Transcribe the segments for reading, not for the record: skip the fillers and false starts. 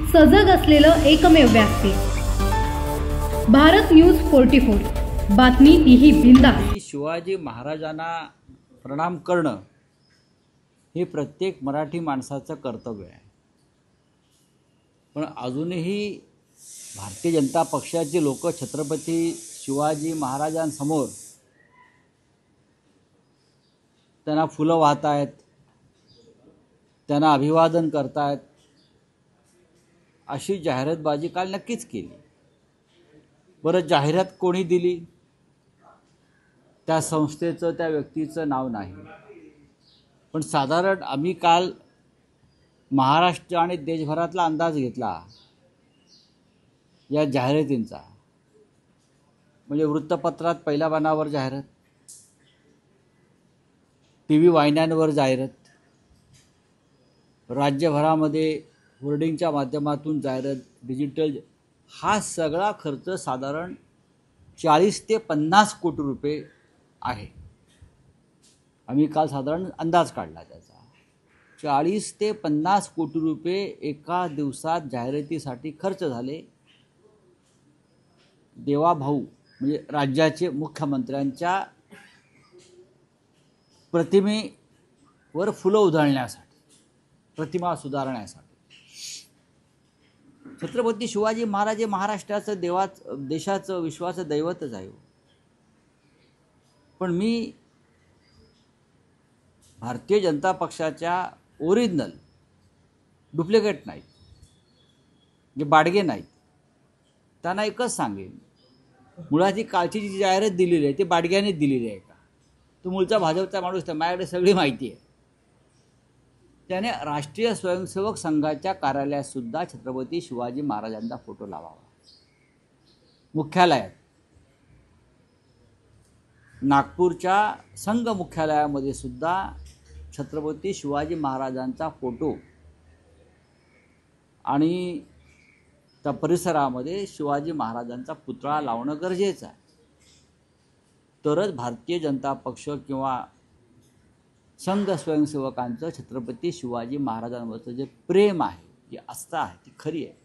सजग असलेलं एकमेव व्यासपीठ भारत न्यूज 44, बातमी तीही बिनधास्त। शिवाजी महाराजांना प्रणाम करणं हे प्रत्येक मराठी माणसाचं कर्तव्य आहे। पण अजूनही भारतीय जनता पक्षाचे लोक छत्रपती शिवाजी महाराजांसमोर त्यांना फुलं वाहतायत, त्यांना अभिवादन करतायत, अशी जाहिरातबाजी काल नक्कीच केली। बरं, जाहिरात कोणी दिली? त्या संस्थेचं, त्या व्यक्तीचं नाव नाही, पण साधारण आम्ही काल महाराष्ट्र आणि देशभरातला अंदाज घेतला या जाहिरातींचा। म्हणजे वृत्तपत्रात पहिल्या पानावर जाहिरात, TV वाहिन्यांवर जाहिरात, राज्यभरामध्ये होर्डिंगच्या माध्यमातून जाहिरात, डिजिटल, हा सगळा खर्च साधारण 40 ते 50 कोटी रुपये आहे। आम्ही काल साधारण अंदाज काढला त्याचा। 40 ते 50 कोटी रुपये एका दिवसात जाहिरातीसाठी खर्च झाले। देवाभाऊ म्हणजे राज्याचे मुख्यमंत्र्यांच्या प्रतिमेवर फुलं उधळण्यासाठी, प्रतिमा सुधारण्यासाठी। छत्रपती शिवाजी महाराज हे महाराष्ट्राचं, देशाचं, विश्वाचं दैवतच आहे। पण मी भारतीय जनता पक्षाच्या ओरिजिनल, डुप्लिकेट नाहीत, जे बाडगे नाहीत, त्यांना एकच सांगेन, मुळात ही कालची जी जाहिरात दिलेली आहे ती बाडग्यानेच दिलेली आहे का? तो मूळचा भाजपचा माणूस आहे, माझ्याकडे सगळी माहिती आहे। त्याने राष्ट्रीय स्वयंसेवक संघाच्या कार्यालयात सुद्धा छत्रपती शिवाजी महाराजांचा फोटो लावावा, मुख्यालयात, नागपूरच्या संघ मुख्यालयामध्ये सुद्धा छत्रपती शिवाजी महाराजांचा फोटो आणि त्या परिसरामध्ये शिवाजी महाराजांचा पुतळा लावणं गरजेचं आहे। तरच भारतीय जनता पक्ष किंवा संघ स्वयंसेवकांचं छत्रपती शिवाजी महाराजांवरचं जे प्रेम आहे, जी आस्था आहे, ती खरी आहे,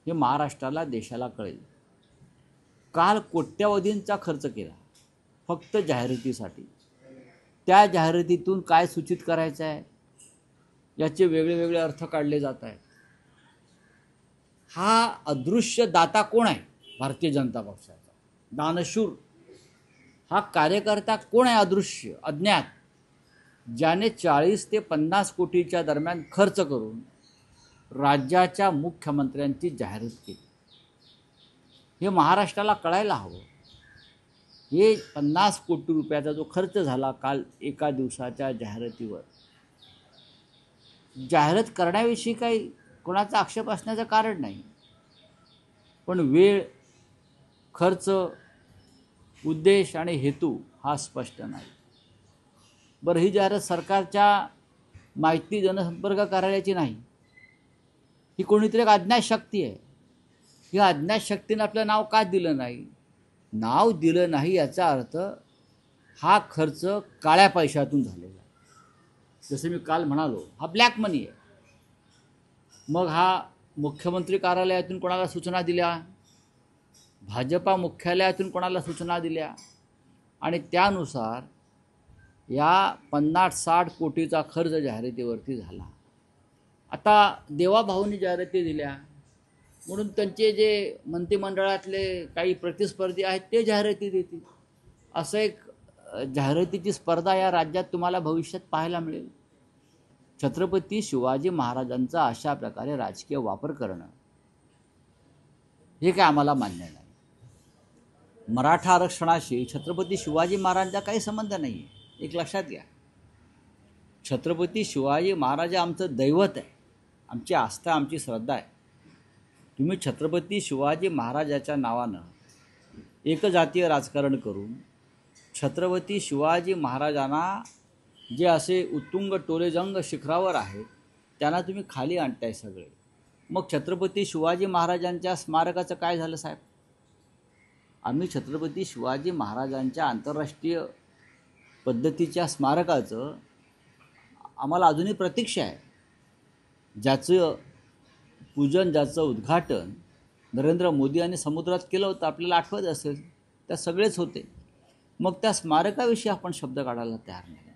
हे महाराष्ट्राला, देशाला कळेल। काल कोट्यवधींचा खर्च केला फक्त जाहिरातीसाठी। त्या जाहिरातीतून काय सूचित करायचं आहे याचे वेगळे वेगळे अर्थ काढले जात आहेत। हा अदृश्य दाता कोण आहे? भारतीय जनता पक्षाचा दानशूर हा कार्यकर्ता कोण आहे? अदृश्य, अज्ञात, ज्याने 40 ते 50 कोटीच्या दरम्यान खर्च करून राज्याच्या मुख्यमंत्र्यांची जाहिरात केली। हे महाराष्ट्राला कळायला हवं। हे 50 कोटी रुपयाचा जो खर्च झाला काल एका दिवसाच्या जाहिरातीवर, जाहिरात करण्याविषयी काही कोणाचा आक्षेप असण्याचं कारण नाही, पण वेळ, खर्च, उद्देश आणि हेतू हा स्पष्ट नाही। बरं, ही जाहिरात सरकारच्या माहिती जनसंपर्क कार्यालयाची नाही, ही कोणीतरी एक अज्ञात शक्ती आहे। ही अज्ञात शक्तीने आपलं नाव का दिलं नाही? नाव दिलं नाही याचा अर्थ हा खर्च काळ्या पैशातून झालेला आहे। जसं मी काल म्हणालो, हा ब्लॅक मनी आहे। मग हा मुख्यमंत्री कार्यालयातून कोणाला सूचना दिल्या, भाजपा मुख्यालयातून कोणाला सूचना दिल्या, आणि त्यानुसार या 50-60 कोटीचा खर्च जाहिरातीवरती झाला। आता देवाभाऊंनी जाहिराती दिल्या म्हणून त्यांचे जे मंत्रिमंडळातले काही प्रतिस्पर्धी आहेत ते जाहिराती देतील, असं एक जाहिरातीची स्पर्धा या राज्यात तुम्हाला भविष्यात पाहायला मिळेल। छत्रपती शिवाजी महाराजांचा अशा प्रकारे राजकीय वापर करणं हे काय आम्हाला मान्य नाही। मराठा आरक्षणाशी छत्रपती शिवाजी महाराजांचा काही संबंध नाही आहे, एक लक्षात घ्या। छत्रपती शिवाजी महाराज आमचं दैवत आहे, आमची आस्था, आमची श्रद्धा आहे। तुम्ही छत्रपती शिवाजी महाराजाच्या नावानं एकजातीय राजकारण करून छत्रपती शिवाजी महाराजांना जे असे उत्तुंग टोलेजंग शिखरावर आहेत त्यांना तुम्ही खाली आणताय सगळे। मग छत्रपती शिवाजी महाराजांच्या स्मारकाचं काय झालं साहेब? आम्ही छत्रपती शिवाजी महाराजांच्या आंतरराष्ट्रीय पद्धतीच्या स्मारकाचं आम्हाला अजूनही प्रतीक्षा आहे, ज्याचं पूजन ज्याचं उद्घाटन नरेंद्र मोदी यांनी समुद्रात केलं होतं, आपल्याला आठवत असेल, त्या सगळेच होते. मग त्या स्मारकाविषयी आपण शब्द काढायला तयार नाही.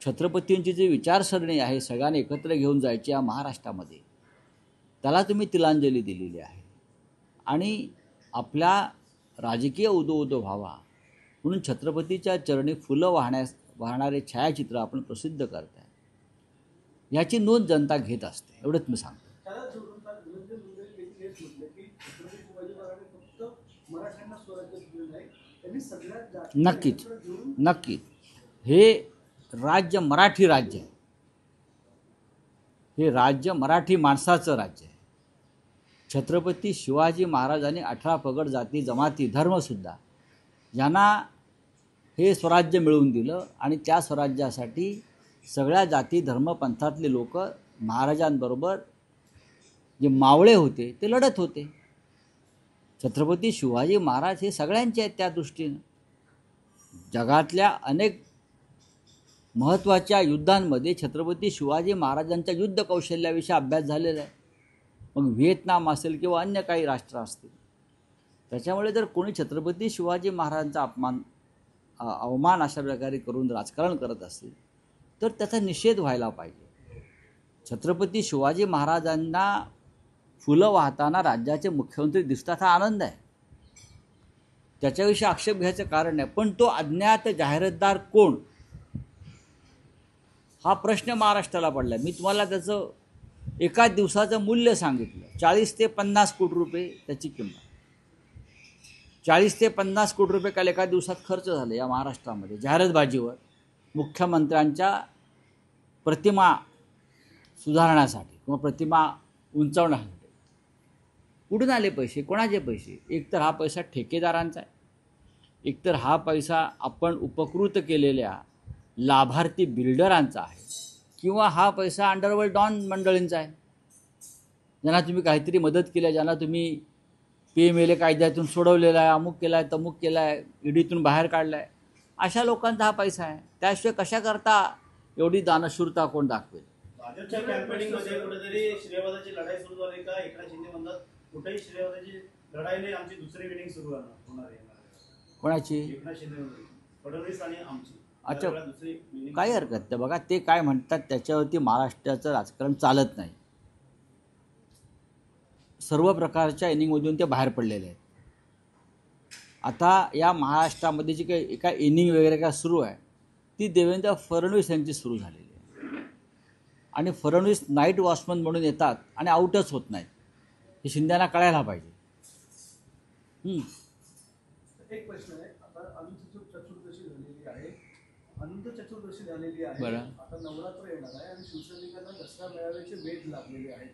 छत्रपतींची जी विचारसरणी आहे सगळ्यांनी एकत्र घेऊन जायची या महाराष्ट्रामध्ये, त्याला तुम्ही तिलांजली दिलेली आहे. आणि आपल्या राजकीय उदो व्हावा म्हणून छत्रपतीच्या चरणी फुलं वाहणारे छायाचित्र आपण प्रसिद्ध करताय, याची नोंद जनता घेत असते. एवढंच मी सांगतो. नक्कीच नक्कीच. हे राज्य मराठी राज्य आहे. हे राज्य मराठी माणसाचं राज्य आहे. छत्रपती शिवाजी महाराजांनी 18 पगड जाती जमाती धर्मसुद्धा यांना हे स्वराज्य मिळवून दिलं आणि त्या स्वराज्यासाठी सगळ्या जाती धर्मपंथातले लोक महाराजांबरोबर जे मावळे होते ते लढत होते. छत्रपती शिवाजी महाराज हे सगळ्यांचे आहेत. त्या दृष्टीनं जगातल्या अनेक महत्त्वाच्या युद्धांमध्ये छत्रपती शिवाजी महाराजांच्या युद्ध कौशल्याविषयी अभ्यास झालेला आहे. मग व्हिएतनाम असेल किंवा अन्य काही राष्ट्र असतील. त्याच्यामुळे जर कोणी छत्रपती शिवाजी महाराजांचा अवमान अशा प्रकारे करून राजकारण करत असेल तर त्याचा निषेध व्हायला पाहिजे. छत्रपती शिवाजी महाराजांना फुलं वाहताना राज्याचे मुख्यमंत्री दिसतात, हा आनंद आहे. त्याच्याविषयी आक्षेप घ्यायचं कारण नाही. पण तो अज्ञात जाहिरातदार कोण, हा प्रश्न महाराष्ट्राला पडला. मी तुम्हाला त्याचं एका दिवसाचं मूल्य सांगितलं. 40 ते 50 कोटी रुपये त्याची किंमत. 40 ते 50 कोटी रुपये काल एका दिवसात खर्च झाले या महाराष्ट्रामध्ये जाहिरातबाजीवर, मुख्यमंत्र्यांच्या प्रतिमा सुधारण्यासाठी किंवा प्रतिमा उंचावण्यासाठी. कुठून आले पैसे, कोणाचे पैसे? एकतर हा पैसा ठेकेदारांचा आहे, एकतर हा पैसा आपण उपकृत केलेल्या लाभार्थी बिल्डरांचा आहे, किंवा हा पैसा अंडरवर्ल्ड डॉन मंडळींचा आहे, ज्यांना तुम्ही काहीतरी मदत केली आहे, ज्यांना तुम्ही PMLA कायद्यातून सोडवलेला आहे, अमुक केला आहे, तमुक केला आहे, ईडीतून बाहेर काढला आहे, अशा लोकांचा हा पैसा आहे. त्याशिवाय कशा करता एवढी दानशूरता कोण दाखवेल? भाजपच्या कॅम्पेनिंगमध्ये कुठेतरी श्रेयवादाची लढाई सुरू झाली का? एकनाथ शिंदे म्हणतात कुठेही श्रेयवादाची लढाई नाही, आमची दुसरी विनिंग सुरू होणार आहे. कोणाची? एकनाथ शिंदे, फडणवीस आणि आमची. अच्छा, काही हरकत नाही. बघा ते काय म्हणतात त्याच्यावरती महाराष्ट्राचं राजकारण चालत नाही. सर्व प्रकारच्या इनिंगमधून ते बाहेर पडलेले आहेत. आता या महाराष्ट्रामध्ये जी काही एका इनिंग वगैरे काय सुरू आहे ती देवेंद्र फडणवीस यांची सुरू झालेली आहे. आणि फडणवीस नाईट वॉचमन म्हणून येतात आणि आऊटच होत नाहीत, हे शिंद्यांना कळायला पाहिजे. एक प्रश्न आहे. आता अनंत चतुर्दशी झालेली आहे, अनंत चतुर्दशी झालेली आहे. बरं. आता नवरात्र येणार आहे आणि शिवसैनिकांना दसरा मेळाव्याचे वेध लागलेले आहेत.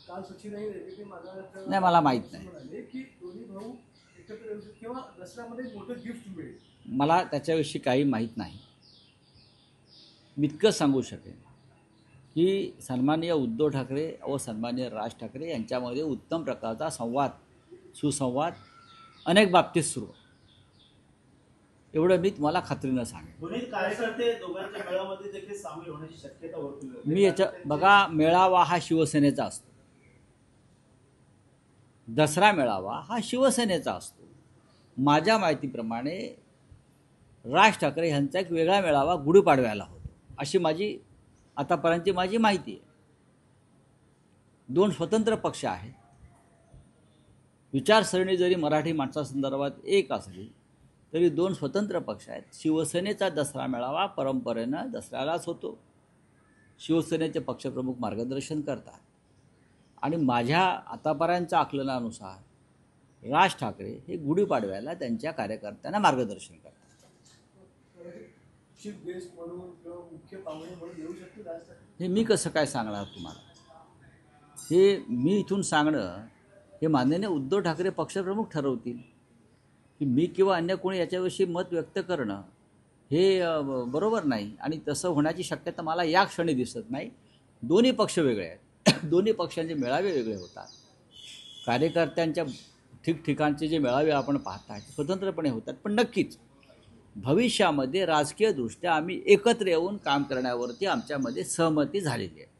काल सचिनही रेड्डी नाही, मला माहित नाही म्हणाले की दोन्ही भाऊ एकत्र येऊ शकतात किंवा दसऱ्यामध्ये मोठं गिफ्ट मिळेल. मला त्याच्याविषयी काही माहीत नाही. मी इतकंच सांगू शकेन की सन्माननीय उद्धव ठाकरे व सन्माननीय राज ठाकरे यांच्यामध्ये उत्तम प्रकारचा सुसंवाद अनेक बाबतीत सुरू आहे. एवढं मी तुम्हाला खात्रीनं सांगेन. दोन्ही कार्यकर्ते दोघांच्या मेळाव्यामध्ये देखील सामील होण्याची शक्यता वर्तवली. मी याच्या बघा, मेळावा हा शिवसेनेचा असतो, दसरा मेळावा हा शिवसेनेचा असतो. माझ्या माहितीप्रमाणे राज ठाकरे यांचा एक वेगळा मेळावा गुढीपाडव्याला होतो, अशी माझी आतापर्यंतची माहिती आहे. दोन स्वतंत्र पक्ष आहेत. विचारसरणी जरी मराठी माणसासंदर्भात एक असली तरी दोन स्वतंत्र पक्ष आहेत. शिवसेनेचा दसरा मेळावा परंपरेनं दसऱ्यालाच होतो. शिवसेनेचे पक्षप्रमुख मार्गदर्शन करतात आणि माझ्या आतापर्यंतच्या आकलनानुसार राज ठाकरे हे गुढीपाडव्याला त्यांच्या कार्यकर्त्यांना मार्गदर्शन करतात. चीफ गेस्ट म्हणून किंवा मुख्य पाहुणे म्हणून येऊ शकते राज ठाकरे? हे मी कसं काय सांगणार तुम्हाला? हे मी इथून सांगणं हे माननीय उद्धव ठाकरे पक्षप्रमुख ठरवतील. की मी किंवा अन्य कोणी याच्याविषयी मत व्यक्त करणं हे बरोबर नाही आणि तसं होण्याची शक्यता मला या क्षणी दिसत नाही. दोन्ही पक्ष वेगळे आहेत. दोन्ही पक्षांचे मेळावे वेगळे होतात. कार्यकर्त्यांच्या ठिकठिकाणचे जे मेळावे आपण पाहताय स्वतंत्रपणे होतात. पण नक्कीच भविष्यामध्ये राजकीयदृष्ट्या आम्ही एकत्र येऊन काम करण्यावरती आमच्यामध्ये सहमती झालेली आहे.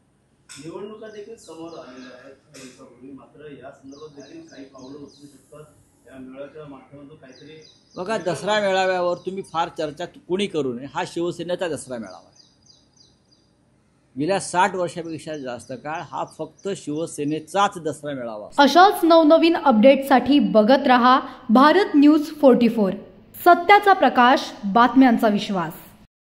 निवडणुका देखील समोर आलेल्या आहेत काही दिवसापूर्वी, मात्र या संदर्भात देखील काही पावलं उचलू शकतात या मेळाव्याच्या माध्यमातून काहीतरी. बघा, दसरा मेळाव्यावर तुम्ही फार चर्चा कुणी करू नये. हा शिवसेनेचा दसरा मेळावा आहे. गेल्या 60 वर्षापेक्षा जास्त काळ हा फक्त शिवसेनेचाच दसरा मेळावा. अशाच नवनवीन अपडेटसाठी बघत रहा भारत न्यूज 44. सत्याचा प्रकाश, बातम्यांचा विश्वास.